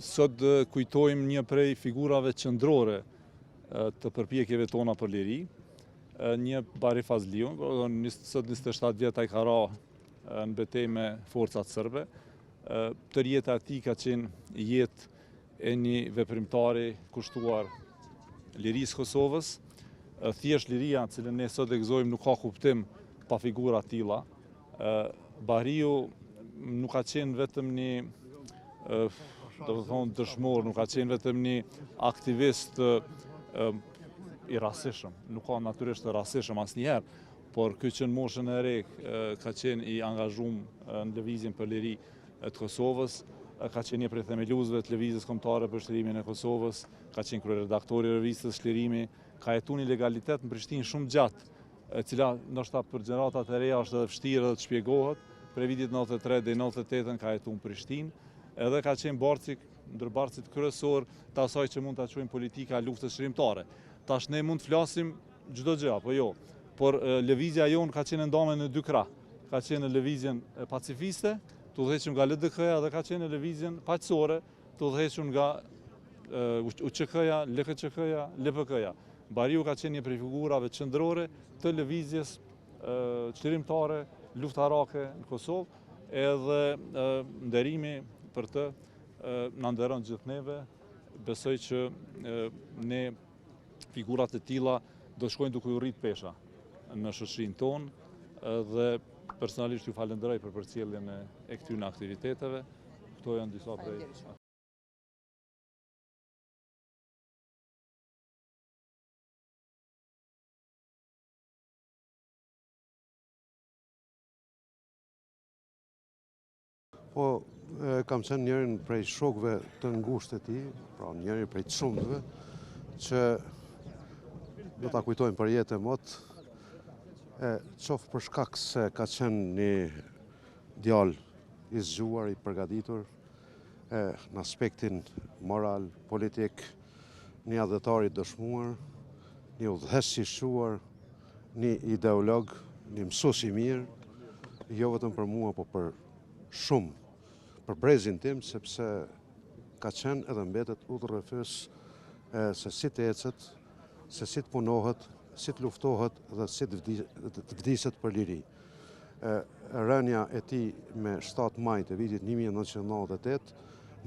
Sot kujtojmë një prej figurave qendrore të përpjekjeve tona për liri, një Bahri Fazliu, sot 27 vjet ai ka ra në betejë me forcat serbe. Tërë jeta e tij ka qenë jetë e një veprimtari kushtuar lirisë Kosovës. Thjesht liria cilën ne sot e gëzojmë nuk ka kuptim pa figura të tilla. Bahriu nuk ka qenë vetëm një dëshmor, nuk ka qenë vetëm një aktivist i rastishëm, nuk ka natyrisht të rastishëm asnjëherë, por ky që në moshën e re ka qenë i angazhuar në lëvizjen për liri të Kosovës, ka qenë një prej themeluesve të lëvizjes kombëtare për shtërimin e Kosovës, ka qenë kryeredaktori i revistës Çlirimi, ka jetuar në ilegalitet në Prishtinë shumë gjatë, e cila ndoshta për gjeneratat e reja është edhe vështirë të shpjegohet. Prej vitit 93 deri 98 ka jetuar në Prishtinë, edhe ka qenë barci ndër barcit kryesor të asaj që mund ta quajmë politika e luftës çlirimtare. Tash ne mund të flasim çdo gjë apo jo, por lëvizja jon ka qenë ndame në dy krah. Ka qenë në lëvizjen pacifiste, të udhëhequr nga LDK-ja, dhe ka qenë në lëvizjen paqësore, të udhëhequr nga UÇK-ja, LKÇK-ja, LPK-ja. Bahriu ka qenë një prej figurave qendrore të lëvizjes çlirimtare, luftarake në Kosovë, edhe nderimi për të na nderon gjithë neve. Besoj që ne figurat e tilla do shkojnë duke u rrit pesha në shoqërinë tonë, dhe personalisht ju falenderoj për përcjelljen e këtyre aktiviteteve. Këto janë disa prej. Po, kam qenë njërin prej shokëve të ngushtë të tij, pra njëri prej të shumtëve, që do ta kujtojmë për jetë e mot, qoftë për shkak se ka qenë një djalë i zgjuar, i përgatitur, në aspektin moral, politik, një adhetar i dëshmuar, një udhëheqës i shquar, një ideolog, një mësues i mirë, jo vetëm për mua, por për shumë, për brezin tim, sepse ka qenë edhe mbetet udhërrefys se si të ecet, se si të punohet, si të luftohet dhe si të vdiset për liri. Rënja e tij me 7 maj të vitit 1998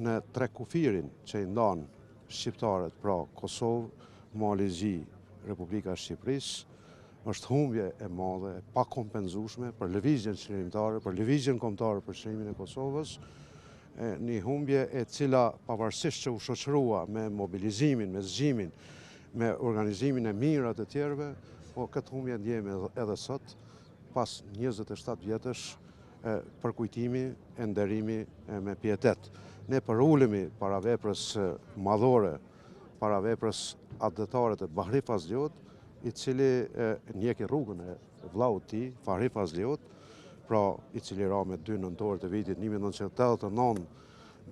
në trekufirin që i ndan shqiptarët, pra Kosovë, Mali Zi, Republika e Shqipërisë, është humbje e madhe, e pakompenzueshme për lëvizjen çlirimtare, për lëvizjen kombëtare për çlirimin e Kosovës, një humbje e cila pavarësisht që u shoqërua me mobilizimin, me zgjimin, me organizimin e mirë të tjerëve, po këtë humbje ndjejmë edhe sot, pas 27 vjetësh përkujtimi e nderimi me pietet. Ne përulemi para veprës madhore, para veprës adhetare të Bahri Fazliut, i cili njeki rrugën e vllaut tij, Bahri Fazliut, pra i cili ra me 2 nëntor të vitit 1989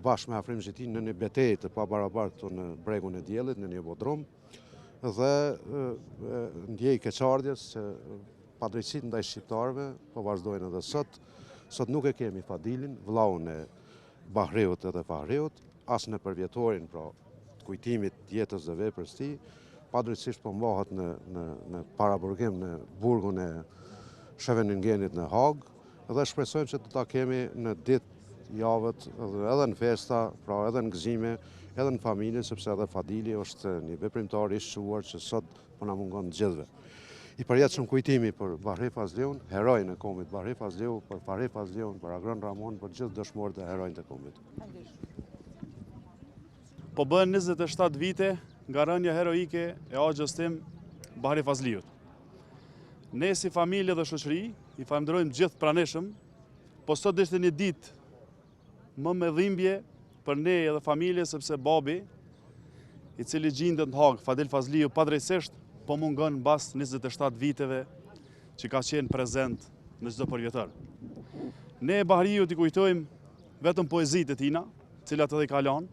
bashkë me Afrim Xhetin në një betejë të pabarabartë në bregun e diellit, në një bodrum, dhe ndjej keqardhjes që padrejtësitë ndaj shqiptarëve po vazhdojnë edhe sot. Sot nuk e kemi Fadilin, vllaun e Bahriut edhe Fahriut, as në përvjetorin, pra të kujtimit jetës dhe veprës tij, padrejtësisht po mbahet në paraburgim në burgun e Scheveningenit në Hagë, dhe shpresojmë që të ta kemi në ditë, javët, edhe në festa, pra edhe në gëzime, edhe në familje, sepse edhe Fadili është një veprimtar i shquar që sot po na mungon të gjithëve. I përjetshëm kujtimi për Bahri Fazliun, herojin e kombit Bahri Fazliu, për Bahri Fazliun, për Agron Ramon, për gjithë dëshmorët e herojnë të kombit. Po bën 27 vite nga rënja heroike e axhës tim Bahri Fazliut. Ne si familje dhe shoqëri i falenderojmë gjithë praneshëm, po sot ishte një ditë më me dhimbje për ne edhe familje, sepse babi, i cili gjendet në Hagë, Fadil Fazliu, padrejtësisht po mungon mbas 27 viteve që ka qenë prezent në çdo përvjetor. Ne Bahriut i kujtojmë vetëm poezitë e tina, cilat edhe i ka lanë,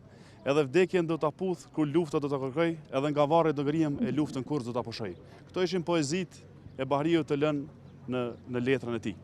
edhe vdekjen do ta puth kur lufta do ta kërkoj, edhe nga varri do ngrihem e luftën kur do ta pushoj. Këto ishin poezitë e Bahriut të lënë në letrën e tij.